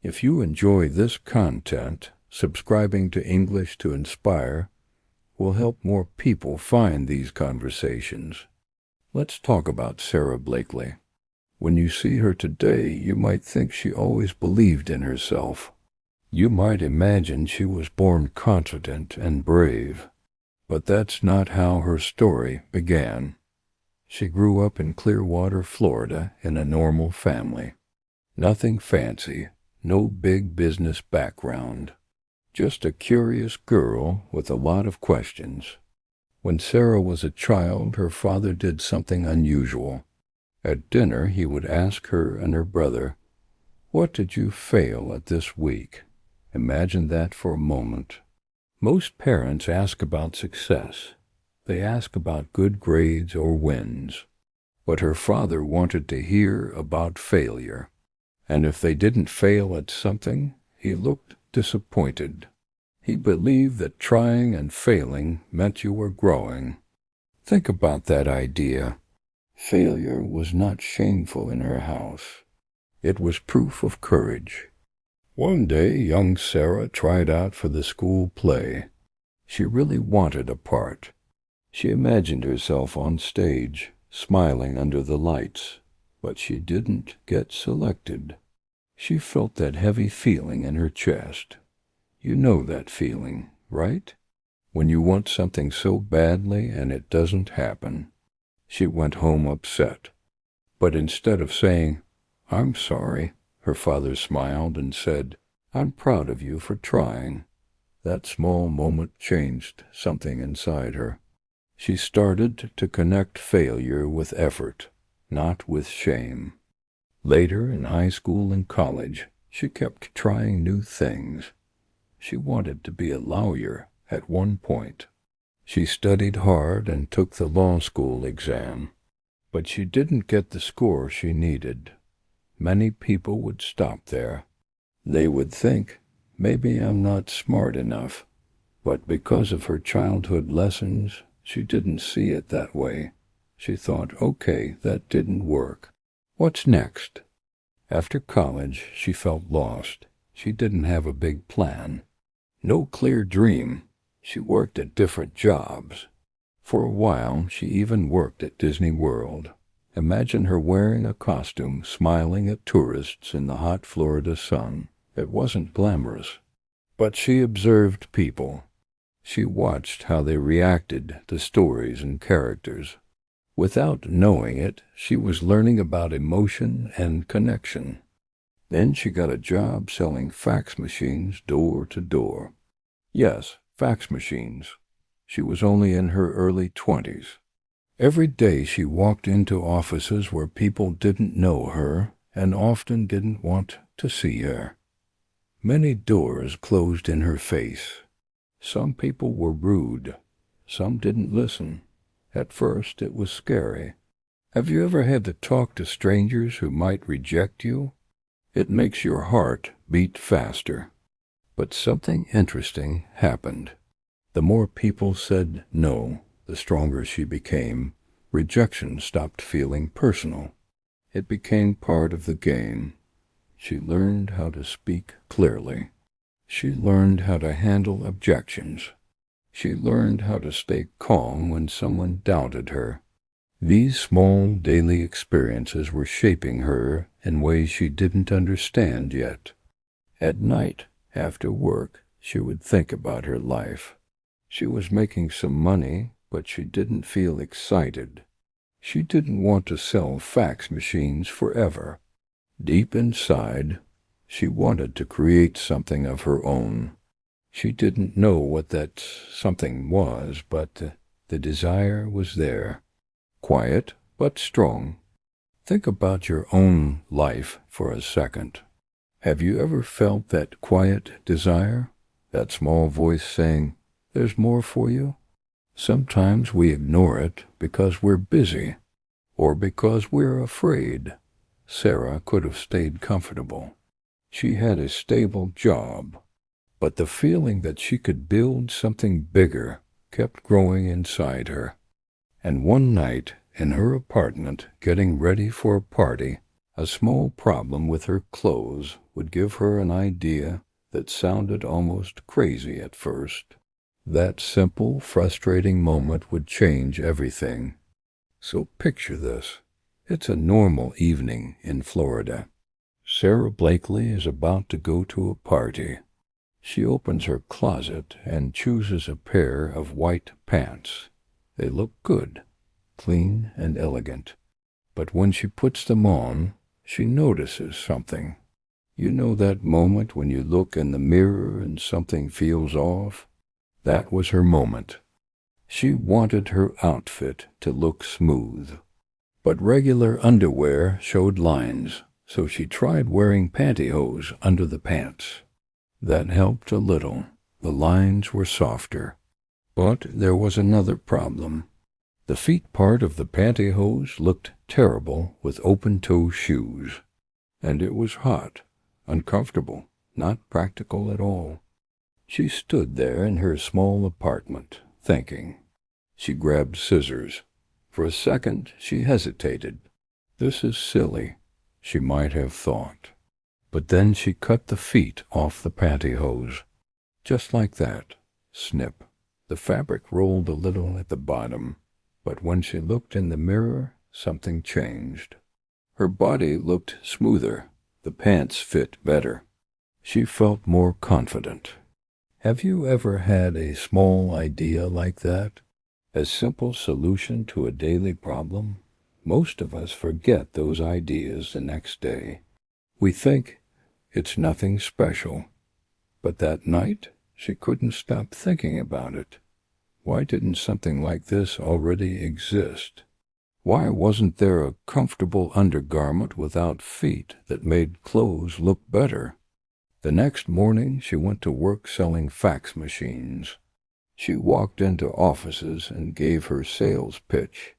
If you enjoy this content, subscribing to English to Inspire will help more people find these conversations. Let's talk about Sara Blakely. When you see her today, you might think she always believed in herself. You might imagine she was born confident and brave. But that's not how her story began. She grew up in Clearwater, Florida, in a normal family. Nothing fancy, no big business background. Just a curious girl with a lot of questions. When Sara was a child, her father did something unusual. At dinner, he would ask her and her brother, "What did you fail at this week?" Imagine that for a moment. Most parents ask about success. They ask about good grades or wins. But her father wanted to hear about failure. And if they didn't fail at something, he looked disappointed. He believed that trying and failing meant you were growing. Think about that idea. Failure was not shameful in her house. It was proof of courage. One day, young Sara tried out for the school play. She really wanted a part. She imagined herself on stage, smiling under the lights, but she didn't get selected. She felt that heavy feeling in her chest. You know that feeling, right? When you want something so badly and it doesn't happen. She went home upset. But instead of saying, "I'm sorry," her father smiled and said, "I'm proud of you for trying." That small moment changed something inside her. She started to connect failure with effort, not with shame. Later, in high school and college, she kept trying new things. She wanted to be a lawyer at one point. She studied hard and took the law school exam. But she didn't get the score she needed. Many people would stop there. They would think, maybe I'm not smart enough. But because of her childhood lessons, she didn't see it that way. She thought, okay, that didn't work. What's next? After college, she felt lost. She didn't have a big plan. No clear dream. She worked at different jobs. For a while, she even worked at Disney World. Imagine her wearing a costume, smiling at tourists in the hot Florida sun. It wasn't glamorous. But she observed people. She watched how they reacted to stories and characters. Without knowing it, she was learning about emotion and connection. Then she got a job selling fax machines door to door. Yes, fax machines. She was only in her early 20s. Every day she walked into offices where people didn't know her and often didn't want to see her. Many doors closed in her face. Some people were rude. Some didn't listen. At first it was scary. Have you ever had to talk to strangers who might reject you? It makes your heart beat faster. But something interesting happened. The more people said no, the stronger she became. Rejection stopped feeling personal. It became part of the game. She learned how to speak clearly. She learned how to handle objections. She learned how to stay calm when someone doubted her. These small daily experiences were shaping her in ways she didn't understand yet. At night, after work, she would think about her life. She was making some money, but she didn't feel excited. She didn't want to sell fax machines forever. Deep inside, she wanted to create something of her own. She didn't know what that something was, but the desire was there. Quiet, but strong. Think about your own life for a second. Have you ever felt that quiet desire? That small voice saying, "There's more for you"? Sometimes we ignore it because we're busy, or because we're afraid. Sara could have stayed comfortable. She had a stable job, but the feeling that she could build something bigger kept growing inside her. And one night, in her apartment, getting ready for a party, A small problem with her clothes would give her an idea that sounded almost crazy at first. That simple, frustrating moment would change everything. So picture this. It's a normal evening in Florida. Sara Blakely is about to go to a party. She opens her closet and chooses a pair of white pants. They look good, clean and elegant. But when she puts them on, she notices something. You know that moment when you look in the mirror and something feels off? That was her moment. She wanted her outfit to look smooth. But regular underwear showed lines, so she tried wearing pantyhose under the pants. That helped a little. The lines were softer. But there was another problem. The feet part of the pantyhose looked terrible with open-toe shoes. And it was hot, uncomfortable, not practical at all. She stood there in her small apartment, thinking. She grabbed scissors. For a second she hesitated. This is silly, she might have thought. But then she cut the feet off the pantyhose. Just like that. Snip. The fabric rolled a little at the bottom. But when she looked in the mirror, something changed. Her body looked smoother. The pants fit better. She felt more confident. Have you ever had a small idea like that? A simple solution to a daily problem? Most of us forget those ideas the next day. We think it's nothing special. But that night, she couldn't stop thinking about it. Why didn't something like this already exist? Why wasn't there a comfortable undergarment without feet that made clothes look better? The next morning, she went to work selling fax machines. She walked into offices and gave her sales pitch.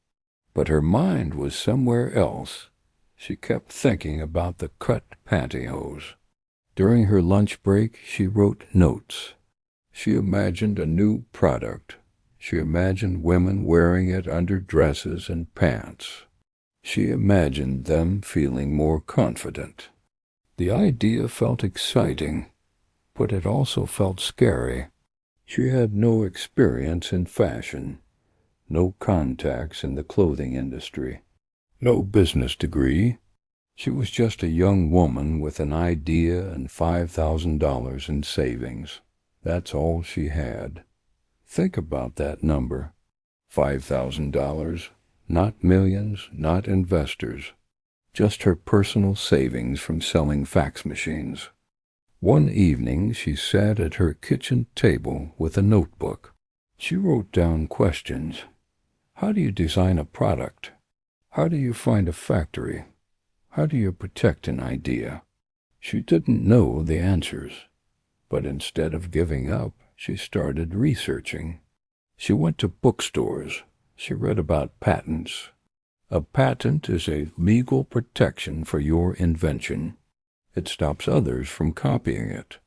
But her mind was somewhere else. She kept thinking about the cut pantyhose. During her lunch break, she wrote notes. She imagined a new product. She imagined women wearing it under dresses and pants. She imagined them feeling more confident. The idea felt exciting, but it also felt scary. She had no experience in fashion, no contacts in the clothing industry, no business degree. She was just a young woman with an idea and $5,000 in savings. That's all she had. Think about that number. $5,000. Not millions, not investors. Just her personal savings from selling fax machines. One evening she sat at her kitchen table with a notebook. She wrote down questions. How do you design a product? How do you find a factory? How do you protect an idea? She didn't know the answers, but instead of giving up, she started researching. She went to bookstores. She read about patents. A patent is a legal protection for your invention. It stops others from copying it.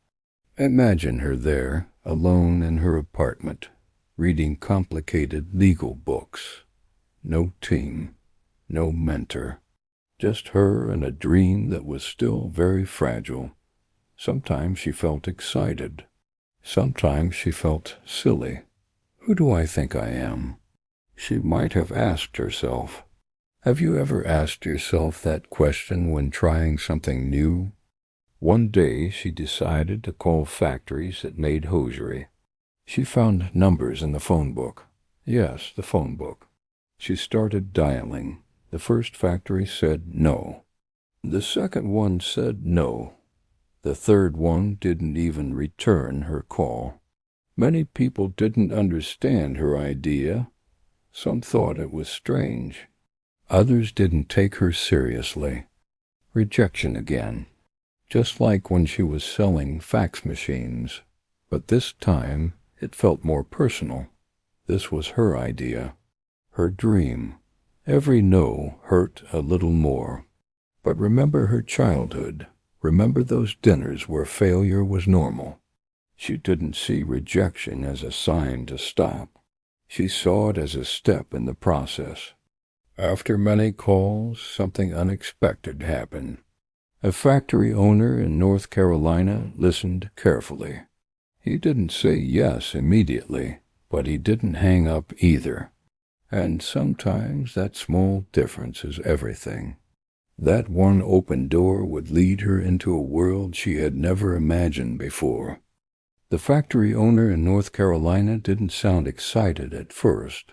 Imagine her there, alone in her apartment, reading complicated legal books. No team, no mentor. Just her and a dream that was still very fragile. Sometimes she felt excited. Sometimes she felt silly. Who do I think I am? She might have asked herself. Have you ever asked yourself that question when trying something new? One day she decided to call factories that made hosiery. She found numbers in the phone book. Yes, the phone book. She started dialing. The first factory said no. The second one said no. The third one didn't even return her call. Many people didn't understand her idea. Some thought it was strange. Others didn't take her seriously. Rejection again. Just like when she was selling fax machines. But this time it felt more personal. This was her idea. Her dream. Every no hurt a little more. But remember her childhood. Remember those dinners where failure was normal. She didn't see rejection as a sign to stop. She saw it as a step in the process. After many calls, something unexpected happened. A factory owner in North Carolina listened carefully. He didn't say yes immediately, but he didn't hang up either. And sometimes that small difference is everything. That one open door would lead her into a world she had never imagined before. The factory owner in North Carolina didn't sound excited at first.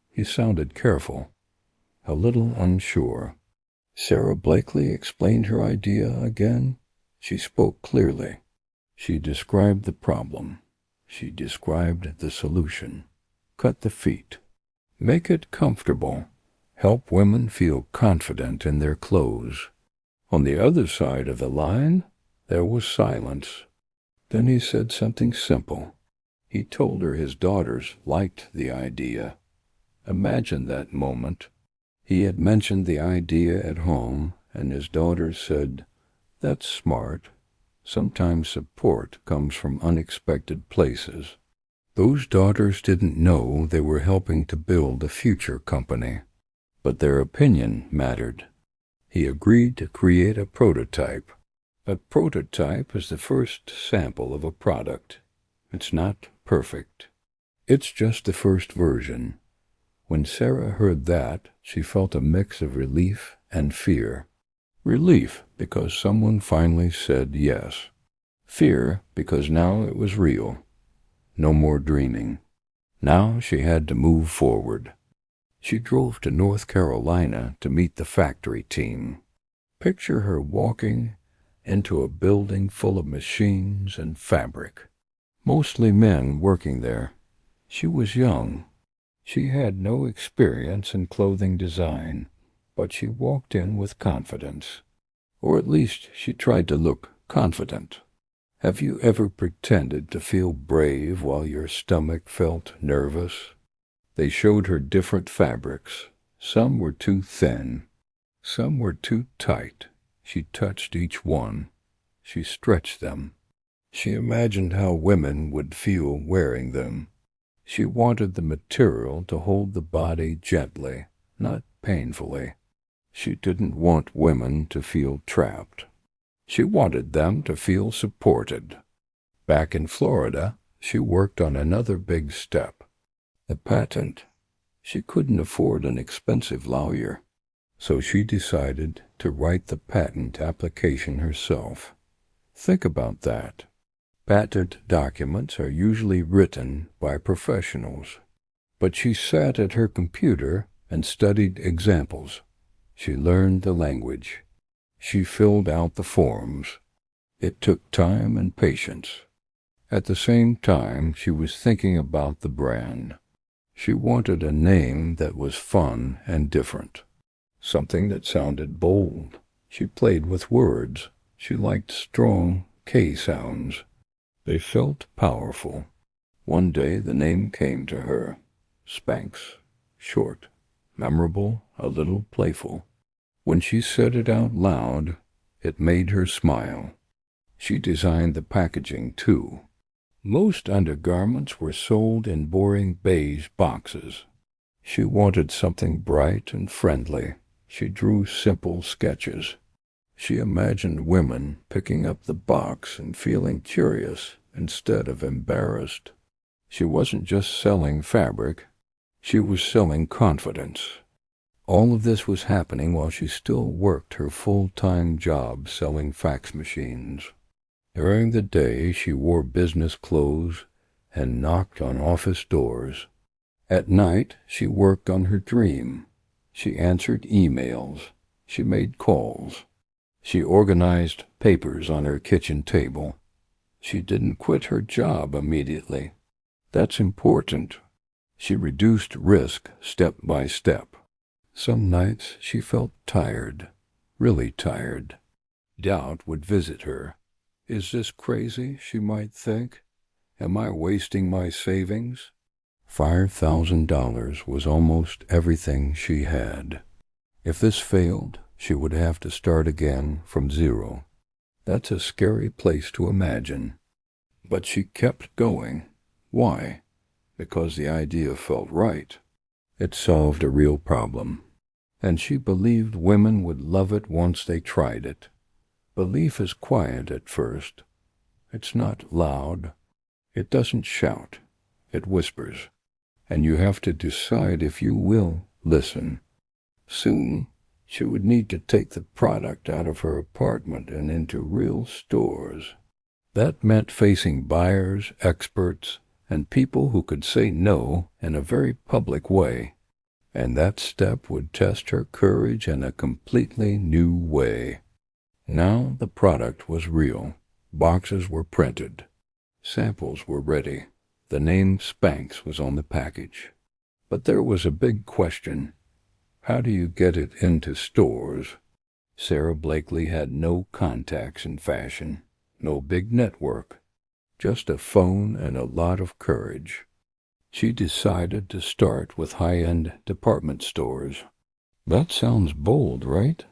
He sounded careful, a little unsure. Sara Blakely explained her idea again. She spoke clearly. She described the problem. She described the solution. Cut the feet. Make it comfortable. Help women feel confident in their clothes. On the other side of the line, there was silence. Then he said something simple. He told her his daughters liked the idea. Imagine that moment. He had mentioned the idea at home, and his daughters said, "That's smart." Sometimes support comes from unexpected places. Those daughters didn't know they were helping to build a future company, but their opinion mattered. He agreed to create a prototype. A prototype is the first sample of a product. It's not perfect. It's just the first version. When Sara heard that, she felt a mix of relief and fear. Relief because someone finally said yes. Fear because now it was real. No more dreaming. Now she had to move forward. She drove to North Carolina to meet the factory team. Picture her walking into a building full of machines and fabric. Mostly men working there. She was young. She had no experience in clothing design, but she walked in with confidence. Or at least she tried to look confident. Have you ever pretended to feel brave while your stomach felt nervous? They showed her different fabrics. Some were too thin. Some were too tight. She touched each one. She stretched them. She imagined how women would feel wearing them. She wanted the material to hold the body gently, not painfully. She didn't want women to feel trapped. She wanted them to feel supported. Back in Florida, she worked on another big step. A patent. She couldn't afford an expensive lawyer, so she decided to write the patent application herself. Think about that. Patent documents are usually written by professionals, but she sat at her computer and studied examples. She learned the language. She filled out the forms. It took time and patience. At the same time, she was thinking about the brand. She wanted a name that was fun and different, something that sounded bold. She played with words. She liked strong K sounds. They felt powerful. One day the name came to her. Spanx. Short, memorable, a little playful. When she said it out loud, it made her smile. She designed the packaging, too. Most undergarments were sold in boring beige boxes. She wanted something bright and friendly. She drew simple sketches. She imagined women picking up the box and feeling curious instead of embarrassed. She wasn't just selling fabric. She was selling confidence. All of this was happening while she still worked her full-time job selling fax machines. During the day, she wore business clothes and knocked on office doors. At night, she worked on her dream. She answered emails. She made calls. She organized papers on her kitchen table. She didn't quit her job immediately. That's important. She reduced risk step by step. Some nights she felt tired, really tired. Doubt would visit her. Is this crazy, she might think? Am I wasting my savings? $5,000 was almost everything she had. If this failed, she would have to start again from zero. That's a scary place to imagine. But she kept going. Why? Because the idea felt right. It solved a real problem. and she believed women would love it once they tried it. Belief is quiet at first. It's not loud. It doesn't shout. It whispers. And you have to decide if you will listen. Soon, she would need to take the product out of her apartment and into real stores. That meant facing buyers, experts, and people who could say no in a very public way. And that step would test her courage in a completely new way. Now the product was real. Boxes were printed. Samples were ready. The name Spanx was on the package. But there was a big question. How do you get it into stores? Sara Blakely had no contacts in fashion, no big network, just a phone and a lot of courage. She decided to start with high-end department stores. That sounds bold, right?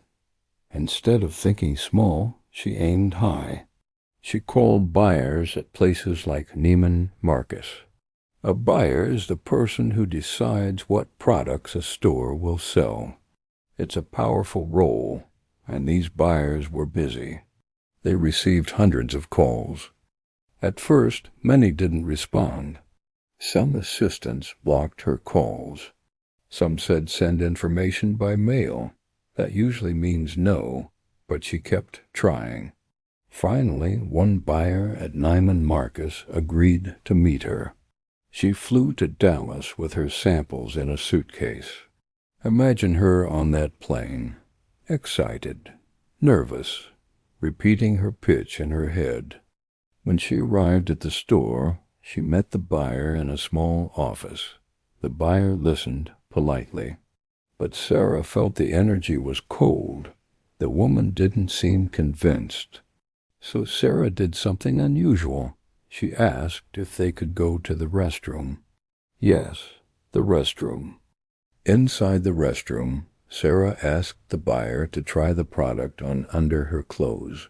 Instead of thinking small, she aimed high. She called buyers at places like Neiman Marcus. A buyer is the person who decides what products a store will sell. It's a powerful role, and these buyers were busy. They received hundreds of calls. At first, many didn't respond. Some assistants blocked her calls. Some said send information by mail. That usually means no, but she kept trying. Finally, one buyer at Neiman Marcus agreed to meet her. She flew to Dallas with her samples in a suitcase. Imagine her on that plane, excited, nervous, repeating her pitch in her head. When she arrived at the store, she met the buyer in a small office. The buyer listened politely. But Sara felt the energy was cold. The woman didn't seem convinced. So Sara did something unusual. She asked if they could go to the restroom. Yes, the restroom. Inside the restroom, Sara asked the buyer to try the product on under her clothes.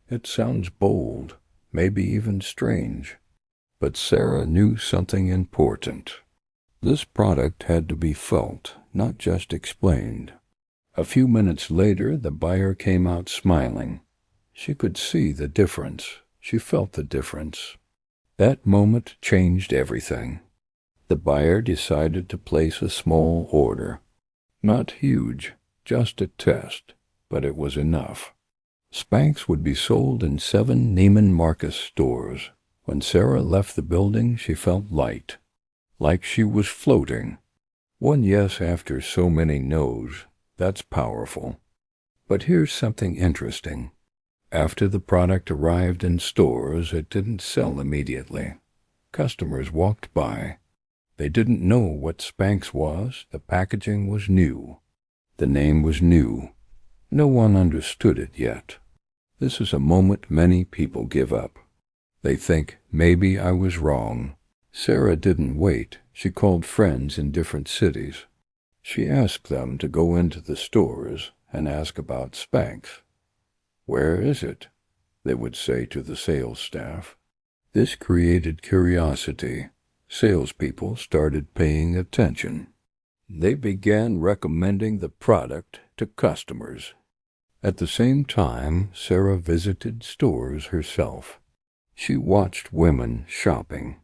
It sounds bold, maybe even strange. But Sara knew something important. This product had to be felt, not just explained. A few minutes later, the buyer came out smiling. She could see the difference. She felt the difference. That moment changed everything. The buyer decided to place a small order. Not huge, just a test, but it was enough. Spanx would be sold in 7 Neiman Marcus stores. When Sara left the building, she felt light, like she was floating. One yes after so many no's, that's powerful. But here's something interesting. After the product arrived in stores, it didn't sell immediately. Customers walked by. They didn't know what Spanx was. The packaging was new. The name was new. No one understood it yet. This is a moment many people give up. They think, maybe I was wrong. Sara didn't wait. She called friends in different cities. She asked them to go into the stores and ask about Spanx. Where is it? They would say to the sales staff. This created curiosity. Salespeople started paying attention. They began recommending the product to customers. At the same time, Sara visited stores herself. She watched women shopping.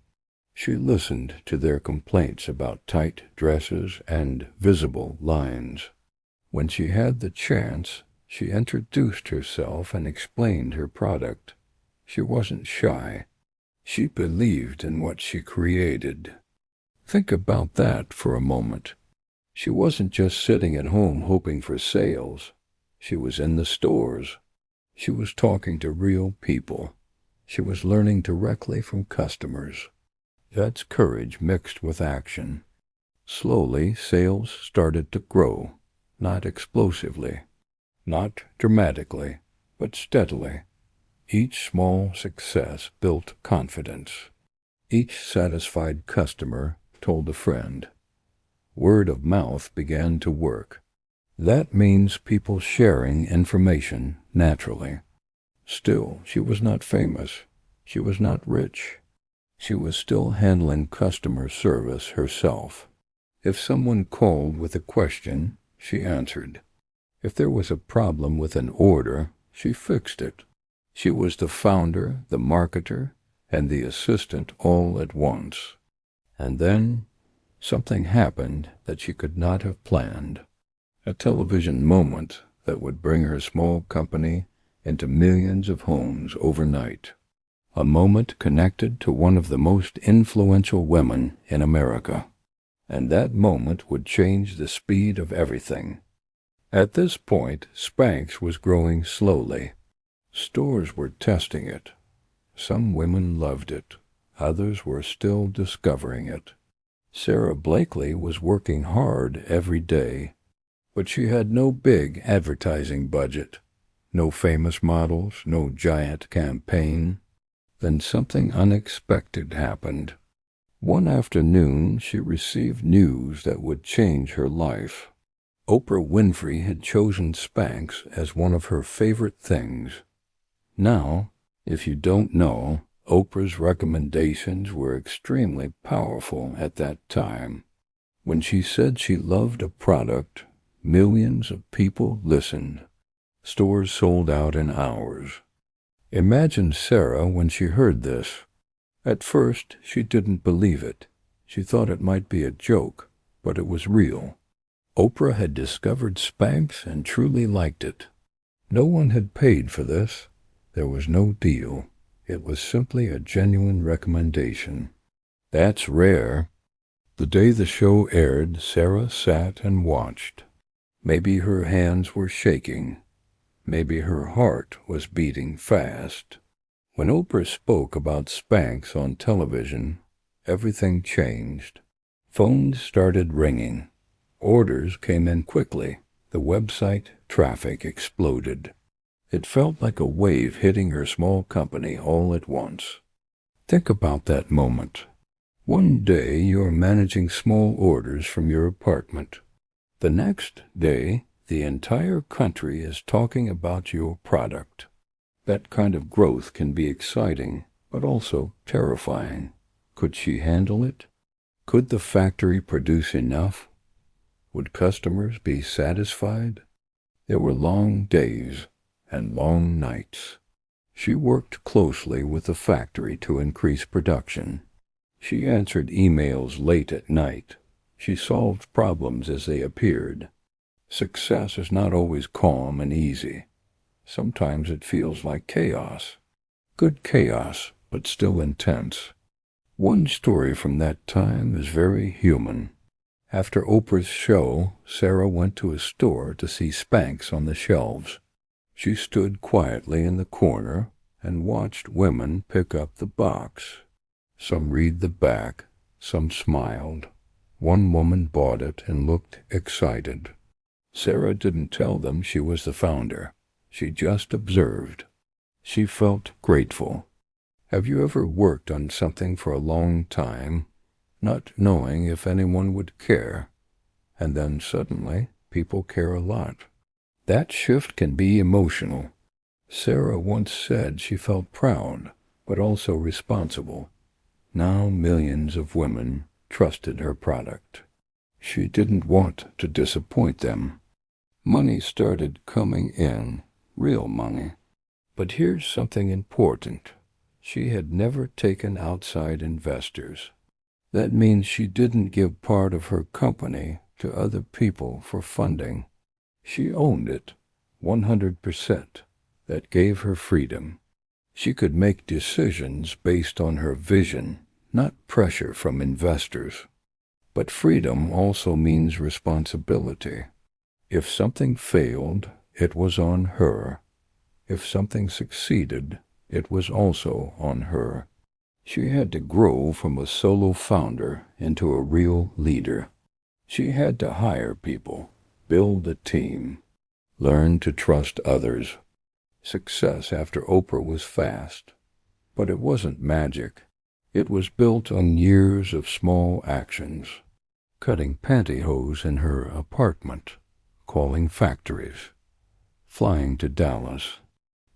She listened to their complaints about tight dresses and visible lines. When she had the chance, she introduced herself and explained her product. She wasn't shy. She believed in what she created. Think about that for a moment. She wasn't just sitting at home hoping for sales. She was in the stores. She was talking to real people. She was learning directly from customers. That's courage mixed with action. Slowly, sales started to grow, not explosively, not dramatically, but steadily. Each small success built confidence. Each satisfied customer told a friend. Word of mouth began to work. That means people sharing information naturally. Still, she was not famous. She was not rich. She was still handling customer service herself. If someone called with a question, she answered. If there was a problem with an order, she fixed it. She was the founder, the marketer, and the assistant all at once. And then something happened that she could not have planned. A television moment that would bring her small company into millions of homes overnight. A moment connected to one of the most influential women in America. And that moment would change the speed of everything. At this point, Spanx was growing slowly. Stores were testing it. Some women loved it. Others were still discovering it. Sara Blakely was working hard every day, but she had no big advertising budget, no famous models, no giant campaign. Then something unexpected happened. One afternoon, she received news that would change her life. Oprah Winfrey had chosen Spanx as one of her favorite things. Now, if you don't know, Oprah's recommendations were extremely powerful at that time. When she said she loved a product, millions of people listened. Stores sold out in hours. Imagine Sara when she heard this. At first, she didn't believe it. She thought it might be a joke, but it was real. Oprah had discovered Spanx and truly liked it. No one had paid for this. There was no deal. It was simply a genuine recommendation. That's rare. The day the show aired, Sara sat and watched. Maybe her hands were shaking. Maybe her heart was beating fast. When Oprah spoke about Spanx on television, everything changed. Phones started ringing. Orders came in quickly. The website traffic exploded. It felt like a wave hitting her small company all at once. Think about that moment. One day you're managing small orders from your apartment. The next day, the entire country is talking about your product. That kind of growth can be exciting, but also terrifying. Could she handle it? Could the factory produce enough? Would customers be satisfied? There were long days and long nights. She worked closely with the factory to increase production. She answered emails late at night. She solved problems as they appeared. Success is not always calm and easy. Sometimes it feels like chaos. Good chaos, but still intense. One story from that time is very human. After Oprah's show, Sara went to a store to see Spanx on the shelves. She stood quietly in the corner and watched women pick up the box. Some read the back, some smiled. One woman bought it and looked excited. Sara didn't tell them she was the founder. She just observed. She felt grateful. Have you ever worked on something for a long time, not knowing if anyone would care, and then suddenly people care a lot? That shift can be emotional. Sara once said she felt proud, but also responsible. Now millions of women trusted her product. She didn't want to disappoint them. Money started coming in, real money. But here's something important. She had never taken outside investors. That means she didn't give part of her company to other people for funding. She owned it, 100%. That gave her freedom. She could make decisions based on her vision, not pressure from investors. But freedom also means responsibility. If something failed, it was on her. If something succeeded, it was also on her. She had to grow from a solo founder into a real leader. She had to hire people, build a team, learn to trust others. Success after Oprah was fast, but it wasn't magic. It was built on years of small actions. Cutting pantyhose in her apartment, calling factories, flying to Dallas,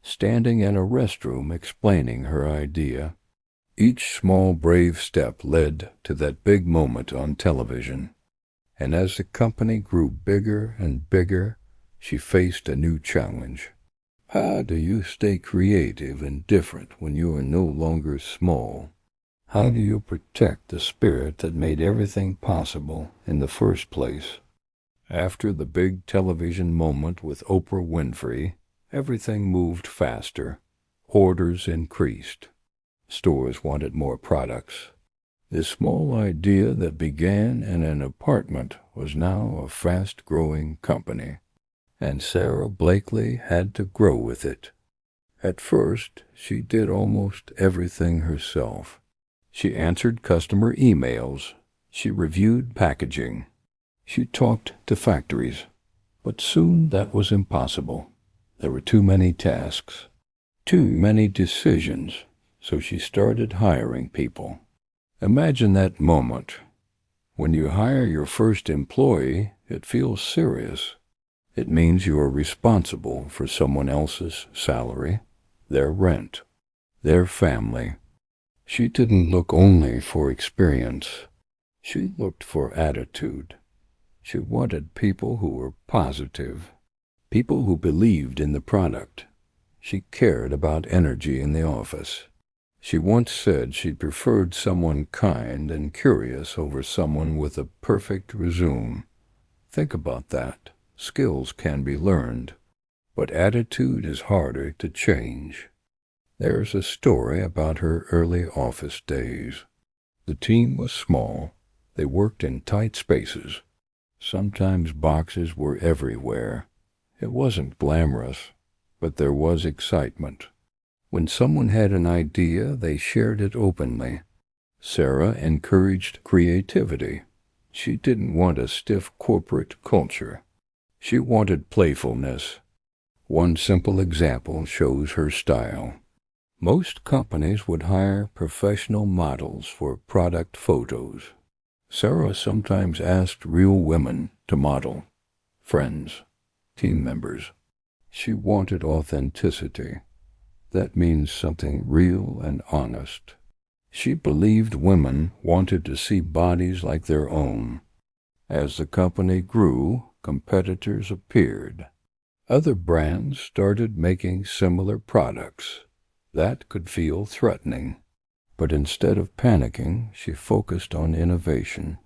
standing in a restroom explaining her idea. Each small brave step led to that big moment on television. And as the company grew bigger and bigger, she faced a new challenge. How do you stay creative and different when you are no longer small? How do you protect the spirit that made everything possible in the first place? After the big television moment with Oprah Winfrey, everything moved faster. Orders increased. Stores wanted more products. This small idea that began in an apartment was now a fast-growing company, and Sara Blakely had to grow with it. At first, she did almost everything herself. She answered customer emails. She reviewed packaging. She talked to factories. But soon that was impossible. There were too many tasks, too many decisions, so she started hiring people. Imagine that moment. When you hire your first employee, it feels serious. It means you are responsible for someone else's salary, their rent, their family. She didn't look only for experience. She looked for attitude. She wanted people who were positive, people who believed in the product. She cared about energy in the office. She once said she preferred someone kind and curious over someone with a perfect resume. Think about that. Skills can be learned, but attitude is harder to change. There's a story about her early office days. The team was small. They worked in tight spaces. Sometimes boxes were everywhere. It wasn't glamorous, but there was excitement. When someone had an idea, they shared it openly. Sara encouraged creativity. She didn't want a stiff corporate culture. She wanted playfulness. One simple example shows her style. Most companies would hire professional models for product photos. Sara sometimes asked real women to model, friends, team members. She wanted authenticity. That means something real and honest. She believed women wanted to see bodies like their own. As the company grew, competitors appeared. Other brands started making similar products. That could feel threatening. But instead of panicking, she focused on innovation.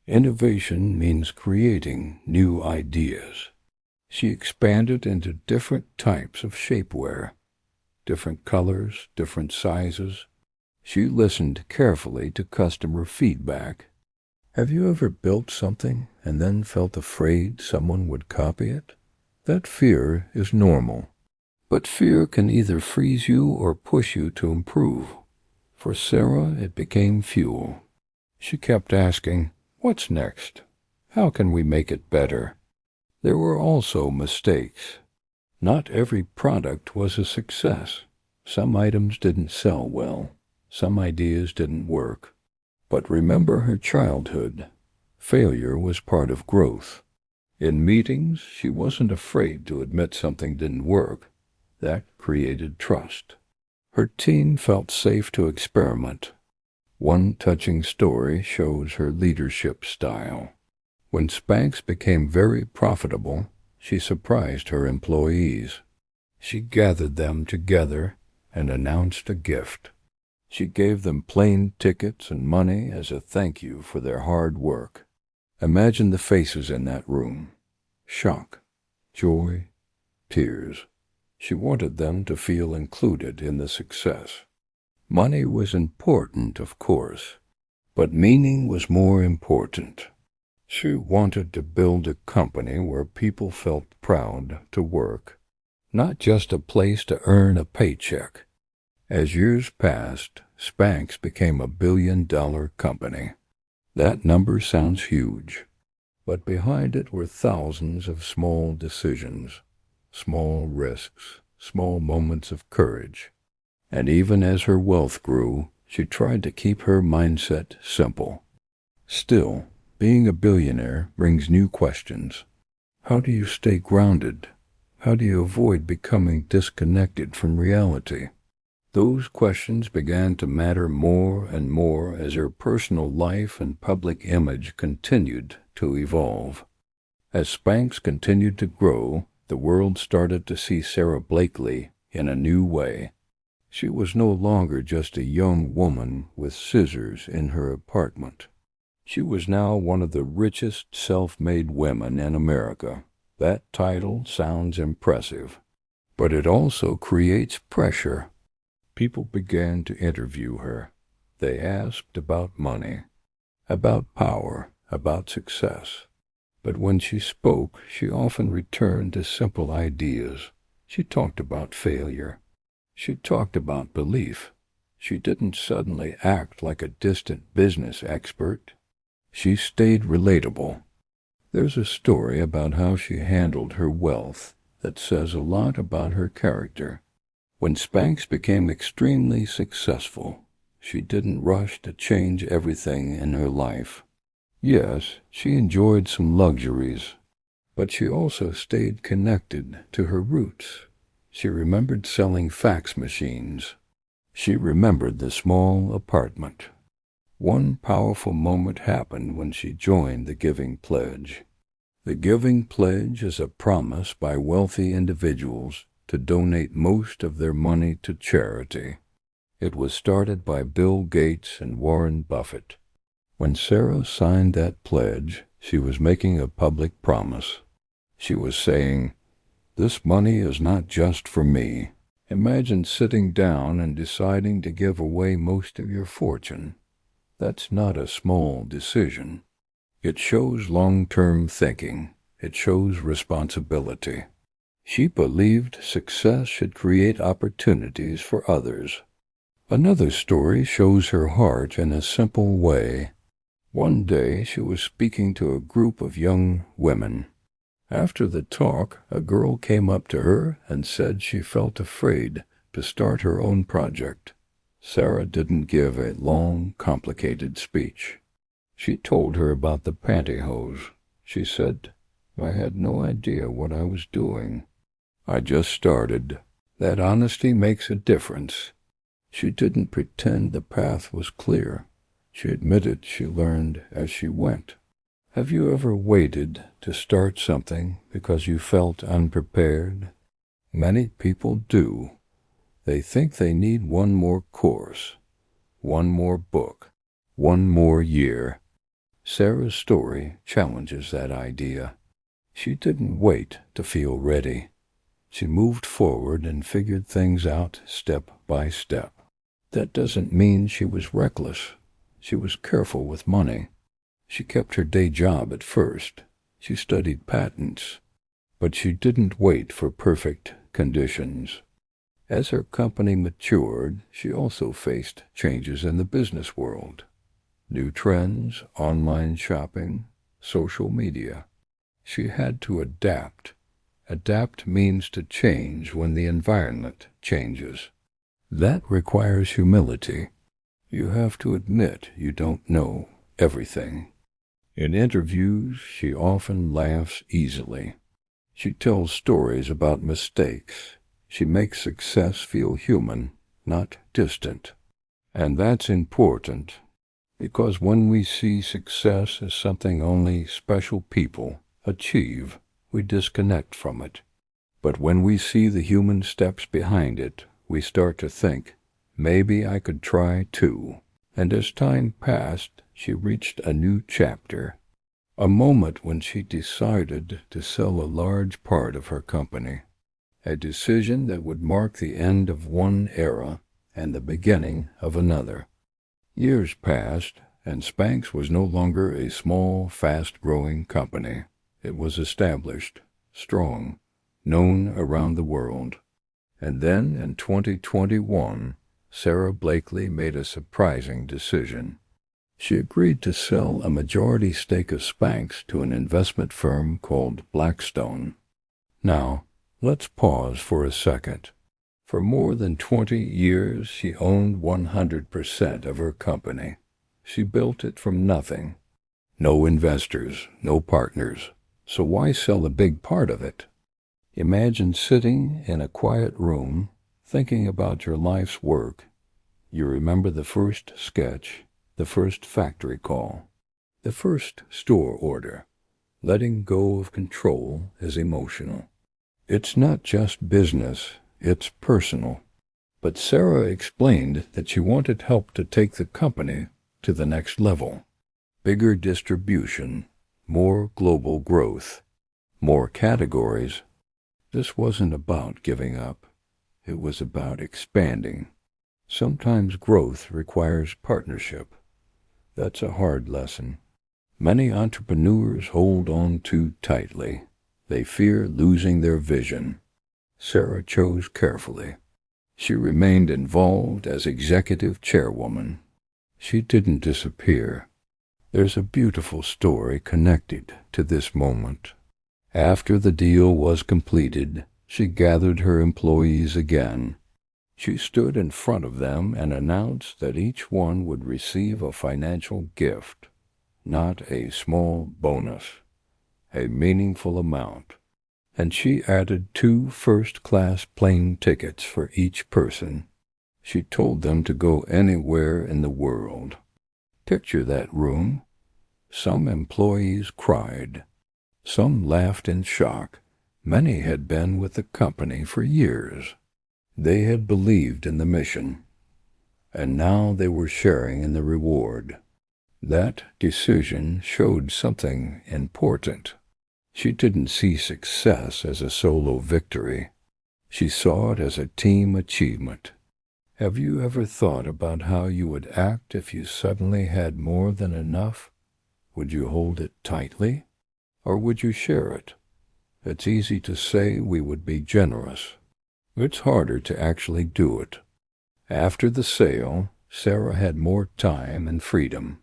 Innovation means creating new ideas. She expanded into different types of shapewear. Different colors, different sizes. She listened carefully to customer feedback. Have you ever built something and then felt afraid someone would copy it? That fear is normal. But fear can either freeze you or push you to improve. For Sara, it became fuel. She kept asking, "What's next? How can we make it better?" There were also mistakes. Not every product was a success. Some items didn't sell well. Some ideas didn't work. But remember her childhood. Failure was part of growth. In meetings, she wasn't afraid to admit something didn't work. That created trust. Her team felt safe to experiment. One touching story shows her leadership style. When Spanx became very profitable, she surprised her employees. She gathered them together and announced a gift. She gave them plane tickets and money as a thank you for their hard work. Imagine the faces in that room. Shock, joy, tears. She wanted them to feel included in the success. Money was important, of course, but meaning was more important. She wanted to build a company where people felt proud to work, not just a place to earn a paycheck. As years passed, Spanx became a billion-dollar company. That number sounds huge, but behind it were thousands of small decisions, small risks, small moments of courage. And even as her wealth grew, she tried to keep her mindset simple. Still, being a billionaire brings new questions. How do you stay grounded? How do you avoid becoming disconnected from reality? Those questions began to matter more and more as her personal life and public image continued to evolve. As Spanx continued to grow, the world started to see Sara Blakely in a new way. She was no longer just a young woman with scissors in her apartment. She was now one of the richest self-made women in America. That title sounds impressive, but it also creates pressure. People began to interview her. They asked about money, about power, about success. But when she spoke, she often returned to simple ideas. She talked about failure. She talked about belief. She didn't suddenly act like a distant business expert. She stayed relatable. There's a story about how she handled her wealth that says a lot about her character. When Spanx became extremely successful, she didn't rush to change everything in her life. Yes, she enjoyed some luxuries, but she also stayed connected to her roots. She remembered selling fax machines. She remembered the small apartment. One powerful moment happened when she joined the Giving Pledge. The Giving Pledge is a promise by wealthy individuals to donate most of their money to charity. It was started by Bill Gates and Warren Buffett. When Sara signed that pledge, she was making a public promise. She was saying, "This money is not just for me." Imagine sitting down and deciding to give away most of your fortune. That's not a small decision. It shows long-term thinking. It shows responsibility. She believed success should create opportunities for others. Another story shows her heart in a simple way. One day she was speaking to a group of young women. After the talk, a girl came up to her and said she felt afraid to start her own project. Sara didn't give a long, complicated speech. She told her about the pantyhose. She said, "I had no idea what I was doing. I just started." That honesty makes a difference. She didn't pretend the path was clear. She admitted she learned as she went. Have you ever waited to start something because you felt unprepared? Many people do. They think they need one more course, one more book, one more year. Sara's story challenges that idea. She didn't wait to feel ready. She moved forward and figured things out step by step. That doesn't mean she was reckless. She was careful with money. She kept her day job at first. She studied patents. But she didn't wait for perfect conditions. As her company matured, she also faced changes in the business world. New trends, online shopping, social media. She had to adapt. Adapt means to change when the environment changes. That requires humility. You have to admit you don't know everything. In interviews, she often laughs easily. She tells stories about mistakes. She makes success feel human, not distant. And that's important, because when we see success as something only special people achieve, we disconnect from it. But when we see the human steps behind it, we start to think, maybe I could try too. And as time passed, she reached a new chapter, a moment when she decided to sell a large part of her company, a decision that would mark the end of one era and the beginning of another. Years passed, and Spanx was no longer a small, fast-growing company. It was established, strong, known around the world. And then, in 2021, Sara Blakely made a surprising decision. She agreed to sell a majority stake of Spanx to an investment firm called Blackstone. Now, let's pause for a second. For more than 20 years, she owned 100% of her company. She built it from nothing. No investors, no partners. So why sell a big part of it? Imagine sitting in a quiet room, Thinking about your life's work, you remember the first sketch, the first factory call, the first store order. Letting go of control is emotional. It's not just business, it's personal. But Sara explained that she wanted help to take the company to the next level. Bigger distribution, more global growth, more categories. This wasn't about giving up. It was about expanding. Sometimes growth requires partnership. That's a hard lesson. Many entrepreneurs hold on too tightly. They fear losing their vision. Sara chose carefully. She remained involved as executive chairwoman. She didn't disappear. There's a beautiful story connected to this moment. After the deal was completed, she gathered her employees again. She stood in front of them and announced that each one would receive a financial gift, not a small bonus, a meaningful amount. And she added 2 first-class plane tickets for each person. She told them to go anywhere in the world. Picture that room. Some employees cried. Some laughed in shock. Many had been with the company for years. They had believed in the mission, and now they were sharing in the reward. That decision showed something important. She didn't see success as a solo victory. She saw it as a team achievement. Have you ever thought about how you would act if you suddenly had more than enough? Would you hold it tightly, or would you share it? It's easy to say we would be generous. It's harder to actually do it. After the sale, Sara had more time and freedom.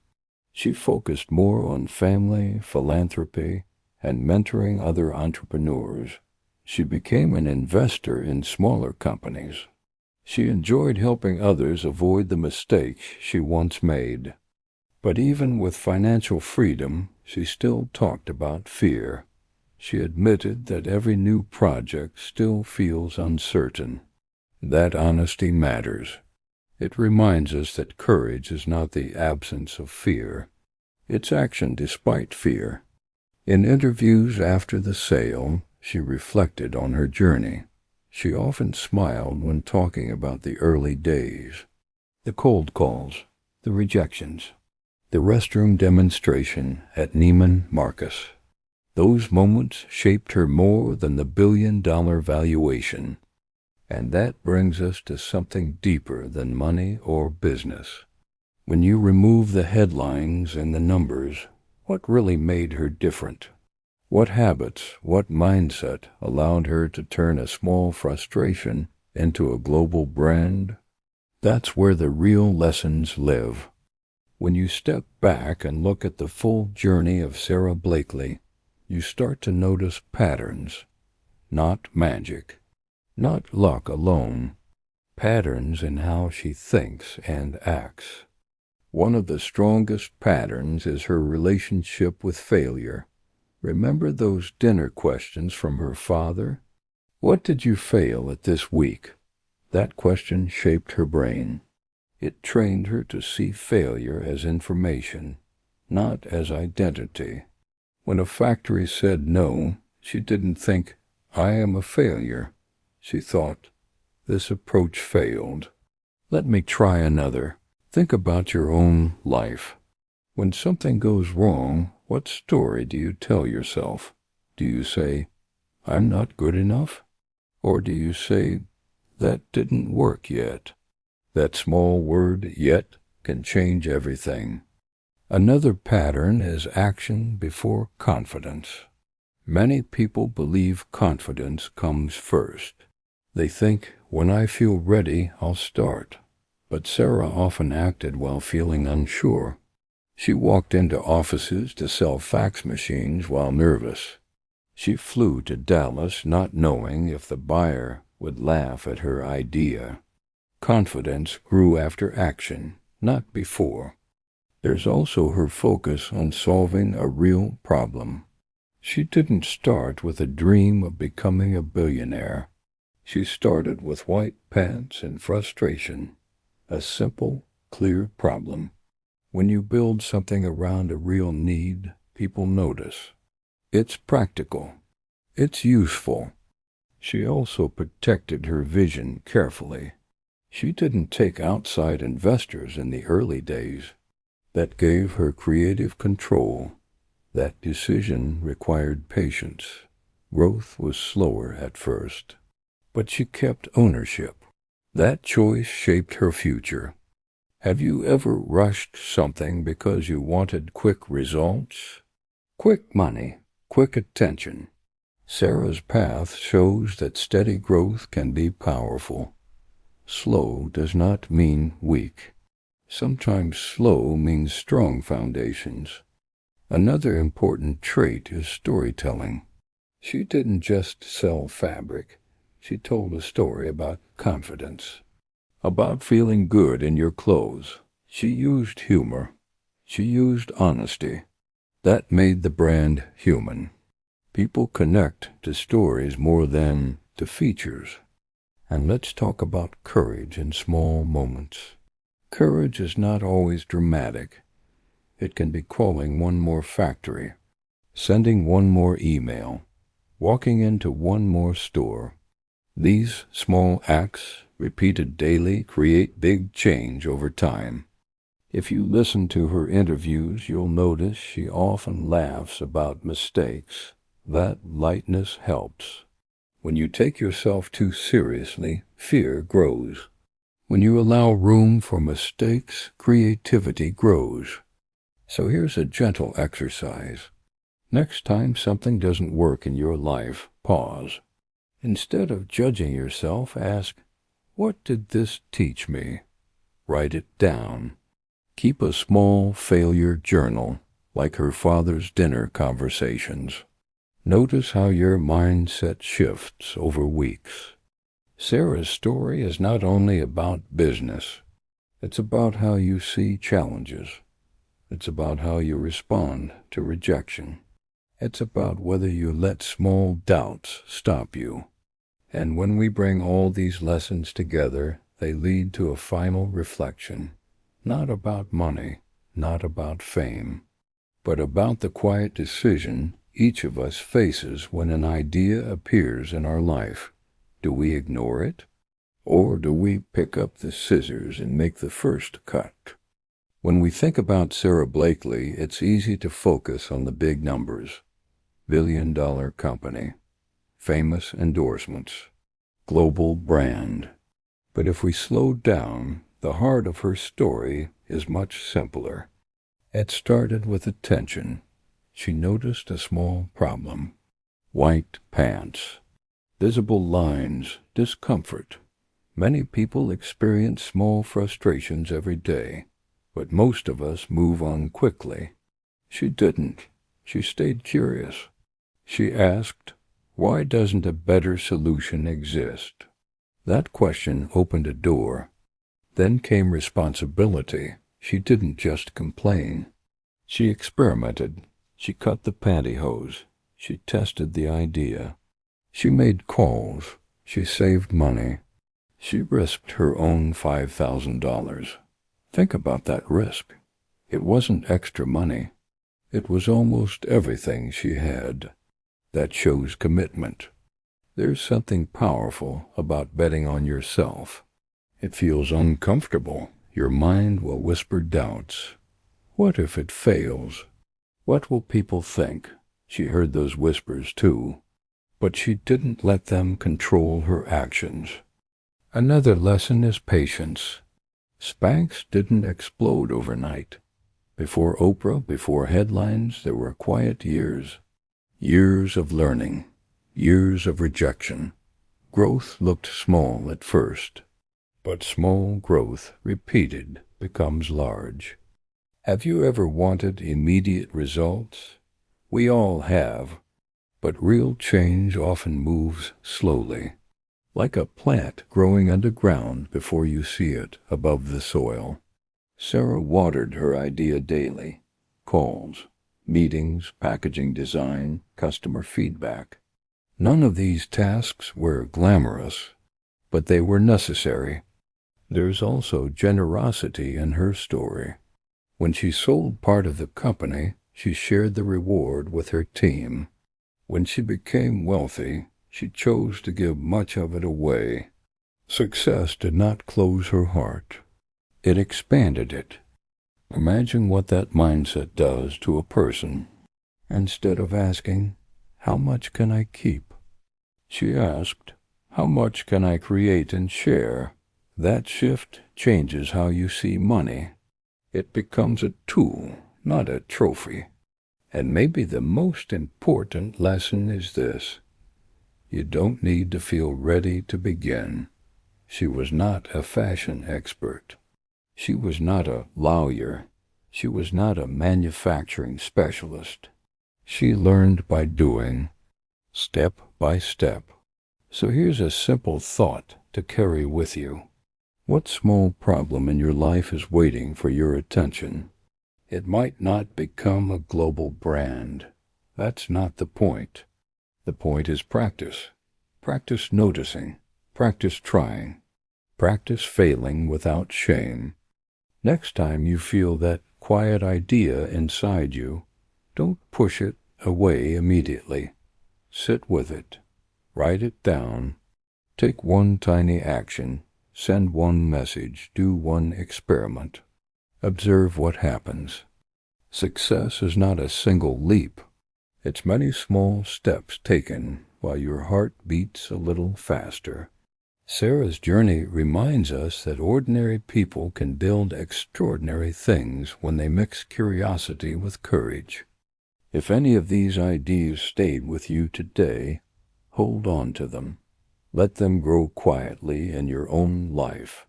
She focused more on family, philanthropy, and mentoring other entrepreneurs. She became an investor in smaller companies. She enjoyed helping others avoid the mistakes she once made. But even with financial freedom, she still talked about fear. She admitted that every new project still feels uncertain. That honesty matters. It reminds us that courage is not the absence of fear. It's action despite fear. In interviews after the sale, she reflected on her journey. She often smiled when talking about the early days, the cold calls, the rejections, the restroom demonstration at Neiman Marcus. Those moments shaped her more than the billion-dollar valuation. And that brings us to something deeper than money or business. When you remove the headlines and the numbers, what really made her different? What habits, what mindset allowed her to turn a small frustration into a global brand? That's where the real lessons live. When you step back and look at the full journey of Sara Blakely, you start to notice patterns, not magic, not luck alone, patterns in how she thinks and acts. One of the strongest patterns is her relationship with failure. Remember those dinner questions from her father? What did you fail at this week? That question shaped her brain. It trained her to see failure as information, not as identity. When a factory said no, she didn't think, I am a failure. She thought, this approach failed. Let me try another. Think about your own life. When something goes wrong, what story do you tell yourself? Do you say, I'm not good enough? Or do you say, that didn't work yet? That small word, yet, can change everything. Another pattern is action before confidence. Many people believe confidence comes first. They think, when I feel ready, I'll start. But Sara often acted while feeling unsure. She walked into offices to sell fax machines while nervous. She flew to Dallas not knowing if the buyer would laugh at her idea. Confidence grew after action, not before. There's also her focus on solving a real problem. She didn't start with a dream of becoming a billionaire. She started with white pants and frustration, a simple, clear problem. When you build something around a real need, people notice. It's practical. It's useful. She also protected her vision carefully. She didn't take outside investors in the early days. That gave her creative control. That decision required patience. Growth was slower at first, but she kept ownership. That choice shaped her future. Have you ever rushed something because you wanted quick results? Quick money, quick attention. Sara's path shows that steady growth can be powerful. Slow does not mean weak. Sometimes slow means strong foundations. Another important trait is storytelling. She didn't just sell fabric. She told a story about confidence, about feeling good in your clothes. She used humor. She used honesty. That made the brand human. People connect to stories more than to features. And let's talk about courage in small moments. Courage is not always dramatic. It can be calling one more factory, sending one more email, walking into one more store. These small acts, repeated daily, create big change over time. If you listen to her interviews, you'll notice she often laughs about mistakes. That lightness helps. When you take yourself too seriously, fear grows. When you allow room for mistakes, creativity grows. So here's a gentle exercise. Next time something doesn't work in your life, pause. Instead of judging yourself, ask, what did this teach me? Write it down. Keep a small failure journal, like her father's dinner conversations. Notice how your mindset shifts over weeks. Sara's story is not only about business. It's about how you see challenges. It's about how you respond to rejection. It's about whether you let small doubts stop you. And when we bring all these lessons together, they lead to a final reflection. Not about money, not about fame, but about the quiet decision each of us faces when an idea appears in our life. Do we ignore it? Or do we pick up the scissors and make the first cut? When we think about Sara Blakely, it's easy to focus on the big numbers. Billion-dollar company, famous endorsements, global brand. But if we slow down, the heart of her story is much simpler. It started with attention. She noticed a small problem. White pants. Visible lines, discomfort. Many people experience small frustrations every day, but most of us move on quickly. She didn't. She stayed curious. She asked, why doesn't a better solution exist? That question opened a door. Then came responsibility. She didn't just complain. She experimented. She cut the pantyhose. She tested the idea. She made calls. She saved money. She risked her own $5,000. Think about that risk. It wasn't extra money. It was almost everything she had. That shows commitment. There's something powerful about betting on yourself. It feels uncomfortable. Your mind will whisper doubts. What if it fails? What will people think? She heard those whispers too, but she didn't let them control her actions. Another lesson is patience. Spanx didn't explode overnight. Before Oprah, before headlines, there were quiet years. Years of learning. Years of rejection. Growth looked small at first. But small growth, repeated, becomes large. Have you ever wanted immediate results? We all have, but real change often moves slowly, like a plant growing underground before you see it above the soil. Sara watered her idea daily. Calls, meetings, packaging design, customer feedback. None of these tasks were glamorous, but they were necessary. There's also generosity in her story. When she sold part of the company, she shared the reward with her team. When she became wealthy, she chose to give much of it away. Success did not close her heart. It expanded it. Imagine what that mindset does to a person. Instead of asking, "How much can I keep?" she asked, "How much can I create and share?" That shift changes how you see money. It becomes a tool, not a trophy. And maybe the most important lesson is this: you don't need to feel ready to begin. She was not a fashion expert. She was not a lawyer. She was not a manufacturing specialist. She learned by doing, step by step. So here's a simple thought to carry with you. What small problem in your life is waiting for your attention? It might not become a global brand. That's not the point. The point is practice. Practice noticing. Practice trying. Practice failing without shame. Next time you feel that quiet idea inside you, don't push it away immediately. Sit with it. Write it down. Take one tiny action. Send one message. Do one experiment. Observe what happens. Success is not a single leap. It's many small steps taken while your heart beats a little faster. Sara's journey reminds us that ordinary people can build extraordinary things when they mix curiosity with courage. If any of these ideas stayed with you today, hold on to them. Let them grow quietly in your own life.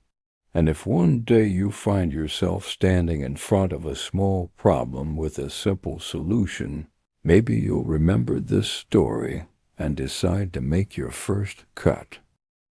And if one day you find yourself standing in front of a small problem with a simple solution, maybe you'll remember this story and decide to make your first cut.